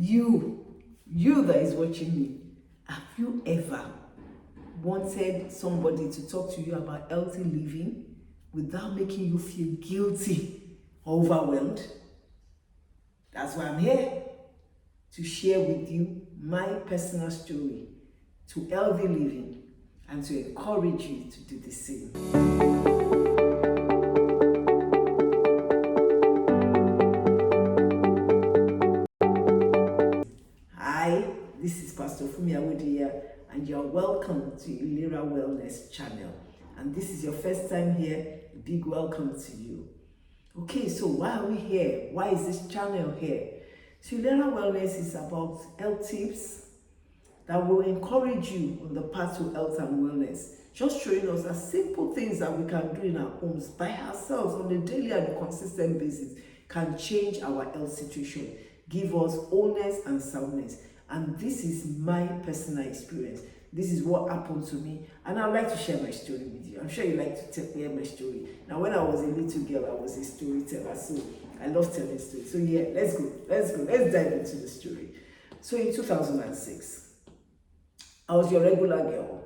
you that is watching me, have you ever wanted somebody to talk to you about healthy living without making you feel guilty or overwhelmed? That's why I'm here, to share with you my personal story to healthy living and to encourage you to do the same. Hi, this is Pastor Fumi Awodiya, and you're welcome to Ilera Wellness channel. And this is your first time here, a big welcome to you. Okay, so why are we here? Why is this channel here? So Ilera Wellness is about health tips that will encourage you on the path to health and wellness. Just showing us the simple things that we can do in our homes by ourselves on a daily and a consistent basis can change our health situation, give us wholeness and soundness. And this is my personal experience. This is what happened to me, and I'd like to share my story with you. I'm sure you like to hear my story. Now, when I was a little girl, I was a storyteller, so I love telling stories. So yeah, let's dive into the story. So in 2006, I was your regular girl.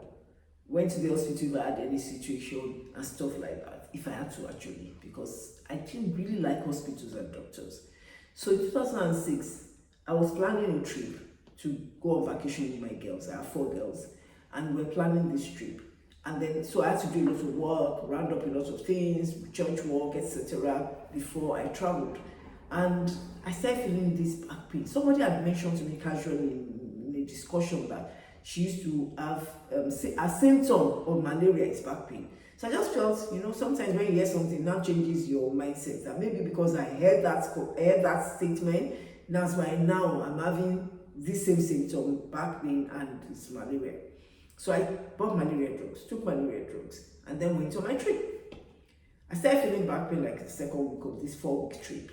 Went to the hospital if I had any situation and stuff like that. If I had to, actually, because I didn't really like hospitals and doctors. So in 2006, I was planning a trip to go on vacation with my girls. I have 4 girls, and we're planning this trip. And then, so I had to do a lot of work, round up a lot of things, church work, etc. before I traveled. And I started feeling this back pain. Somebody had mentioned to me casually in a discussion that she used to have a symptom of malaria is back pain. So I just felt, sometimes when you hear something, now changes your mindset. That maybe because I heard that statement, that's why now I'm having this same symptom, back pain, and it's malaria. So I bought malaria drugs, took malaria drugs, and then went on my trip. I started feeling back pain like the second week of this 4-week trip.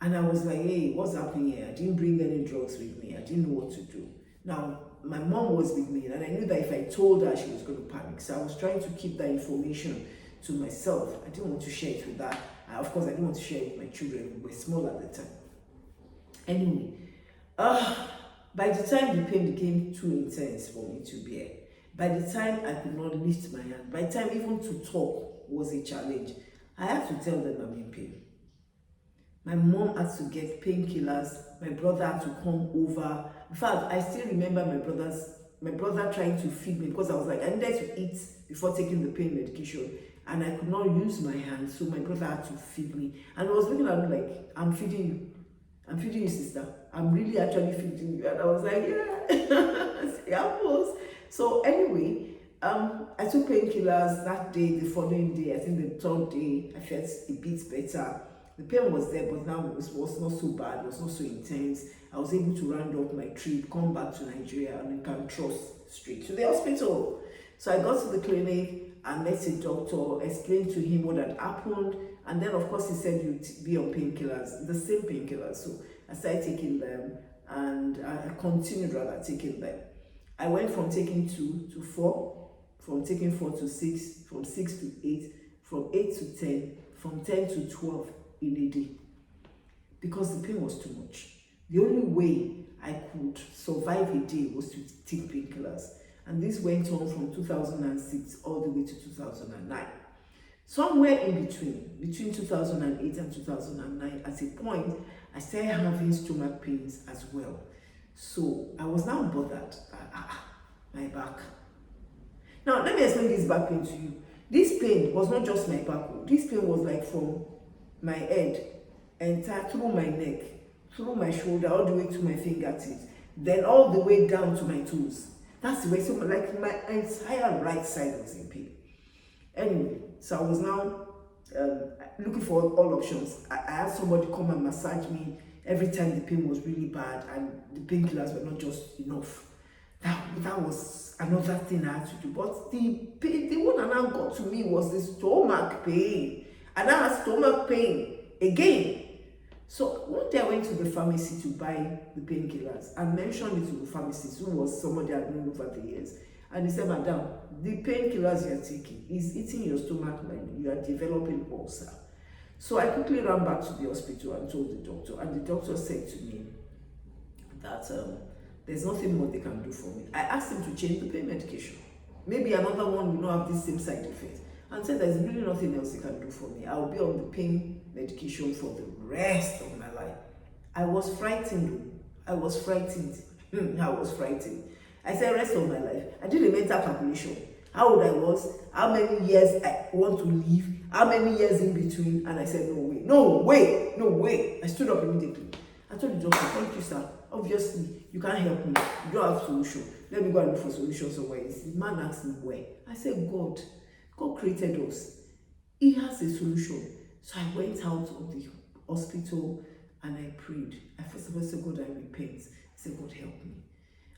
And I was like, hey, what's happening here? I didn't bring any drugs with me. I didn't know what to do. Now, my mom was with me, and I knew that if I told her, she was going to panic. So I was trying to keep that information to myself. I didn't want to share it with her. Of course, I didn't want to share it with my children. We were small at the time. Anyway, by the time the pain became too intense for me to bear, by the time I could not lift my hand, by the time even to talk was a challenge, I had to tell them I'm in pain. My mom had to get painkillers. My brother had to come over. In fact, I still remember my brother trying to feed me, because I was like, I needed to eat before taking the pain medication, and I could not use my hands, so my brother had to feed me. And I was looking at me like, I'm feeding you, sister. I'm really actually feeding you. And I was like, yeah, was. So anyway, I took painkillers that day. The following day, I think the 3rd day, I felt a bit better. The pain was there, but now it was not so bad, it was not so intense. I was able to round up my trip, come back to Nigeria, and you can trust straight to the hospital. So I got to the clinic and met a doctor, explained to him what had happened, and then of course he said you'd be on painkillers, the same painkillers. So I started taking them, and I continued rather taking them. I went from taking 2 to 4, from taking 4 to 6, from 6 to 8, from 8 to 10, from 10 to 12 in a day, because the pain was too much. The only way I could survive a day was to take painkillers, and this went on from 2006 all the way to 2009. Somewhere in between 2008 and 2009, at a point, I started having stomach pains as well. So I was now bothered. My back. Now, let me explain this back pain to you. This pain was not just my back. This pain was like from my head, entire through my neck, through my shoulder, all the way to my fingertips, then all the way down to my toes. That's the way. So like my entire right side was in pain. Anyway, so I was now looking for all options. I had somebody come and massage me every time the pain was really bad, and the painkillers were not just enough. That was another thing I had to do. But the one that now got to me was the stomach pain. And I had stomach pain again. So one day I went to the pharmacy to buy the painkillers and mentioned it to the pharmacist, who was somebody I'd known over the years. And he said, Madam, the painkillers you're taking is eating your stomach lining. You are developing ulcer. So I quickly ran back to the hospital and told the doctor. And the doctor said to me, that there's nothing more they can do for me. I asked him to change the pain medication. Maybe another one will not have the same side effect. And said there's really nothing else he can do for me. I'll be on the pain medication for the rest of my life. I was frightened. I was frightened. I was frightened. I said rest of my life. I did a mental calculation. How old I was, how many years I want to live, how many years in between, and I said, no way, no way, no way. I stood up immediately. I told the doctor, thank you, sir. Obviously, you can't help me. You don't have a solution. Let me go and look for solutions somewhere else. The man asked me where. I said, God created us. He has a solution. So I went out of the hospital and I prayed. I first of all said, God, I repent. I said, God, help me.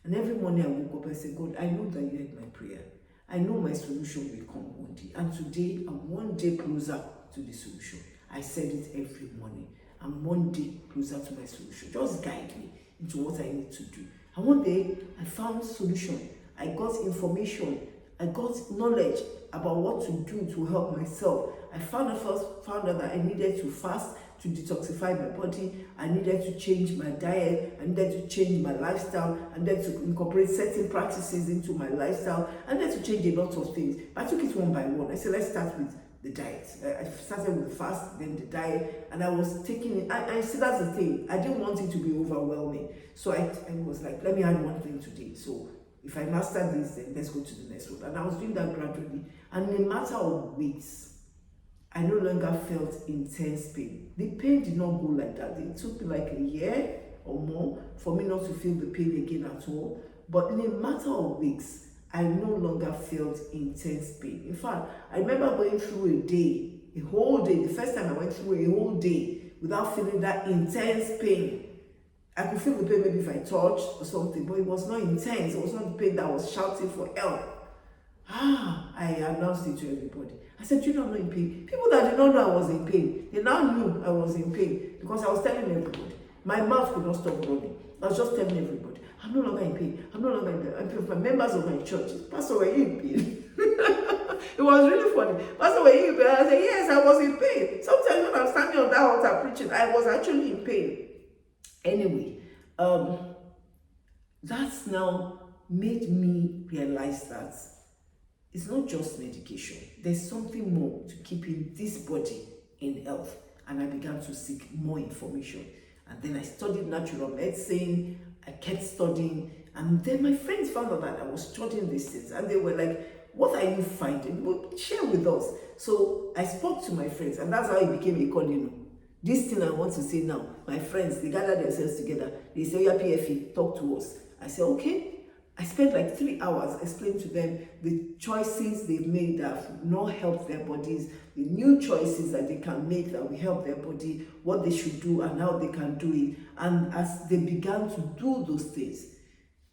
And every morning I woke up, I said, God, I know that you heard my prayer. I know my solution will come one day. And today, I'm one day closer to the solution. I said it every morning. I'm one day closer to my solution. Just guide me into what I need to do. And one day, I found solution. I got information. I got knowledge about what to do to help myself. I found out that I needed to fast to detoxify my body. I needed to change my diet. I needed to change my lifestyle. I needed to incorporate certain practices into my lifestyle. I needed to change a lot of things. But I took it one by one. I said, let's start with the diet. I started with the fast, then the diet, and I was taking it. I see that's the thing. I didn't want it to be overwhelming. So I was like, let me add one thing today. So if I master this, then let's go to the next one. And I was doing that gradually. And in a matter of weeks, I no longer felt intense pain. The pain did not go like that. It took me like a year or more for me not to feel the pain again at all. But in a matter of weeks, I no longer felt intense pain. In fact, I remember going through a whole day, the first time I went through a whole day without feeling that intense pain. I could feel the pain maybe if I touched or something, but it was not intense. It was not the pain that was shouting for help. I announced it to everybody. I said, you know, I'm not in pain. People that did not know I was in pain, they now knew I was in pain because I was telling everybody. My mouth could not stop running. I was just telling everybody, I'm no longer in pain. I'm no longer in pain. I'm pain. My members of my church, Pastor, were you in pain? It was really funny. Pastor, were you in pain? I said, yes, I was in pain. Sometimes when I'm standing on that altar preaching, I was actually in pain. Anyway, that's now made me realize that it's not just medication. There's something more to keeping this body in health. And I began to seek more information. And then I studied natural medicine. I kept studying. And then my friends found out that I was studying these things. And they were like, what are you finding? Well, share with us. So I spoke to my friends. And that's how it became a call. This thing I want to say now, my friends, they gather themselves together. They say, oh yeah, PFE, talk to us. I said, okay. I spent like 3 hours explaining to them the choices they've made that have not helped their bodies, the new choices that they can make that will help their body, what they should do and how they can do it. And as they began to do those things,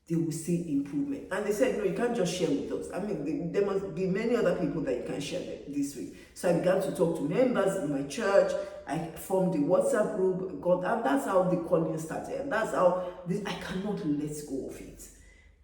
they will see improvement. And they said, no, you can't just share with us. I mean, there must be many other people that you can share this with. So I began to talk to members in my church. I formed a WhatsApp group, and that's how the calling started. And that's how I cannot let go of it.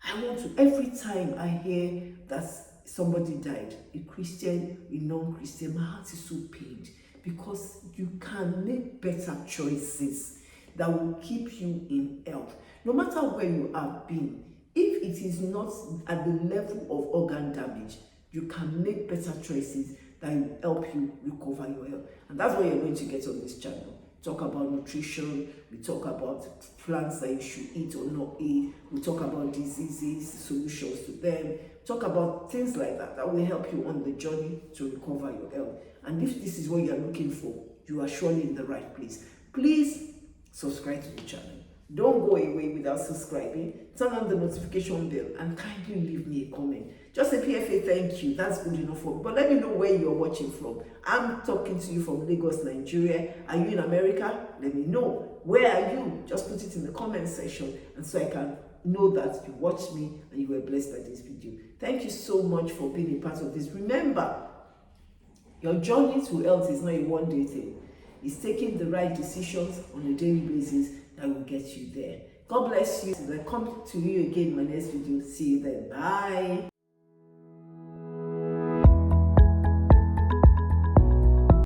I want to, every time I hear that somebody died, a Christian, a non-Christian, my heart is so pained because you can make better choices that will keep you in health. No matter where you have been, if it is not at the level of organ damage, you can make better choices that will help you recover your health. And that's what you're going to get on this channel. Talk about nutrition, we talk about plants that you should eat or not eat, we talk about diseases, solutions to them, talk about things like that will help you on the journey to recover your health. And if this is what you're looking for, you are surely in the right place. Please subscribe to the channel. Don't go away without subscribing. Turn on the notification bell and kindly leave me a comment. Just a PFA thank you. That's good enough for me. But let me know where you're watching from. I'm talking to you from Lagos, Nigeria. Are you in America? Let me know. Where are you? Just put it in the comment section and so I can know that you watched me and you were blessed by this video. Thank you so much for being a part of this. Remember, your journey to health is not a one-day thing. It's taking the right decisions on a daily basis that will get you there. God bless you. I'll come to you again in my next video. See you then. Bye.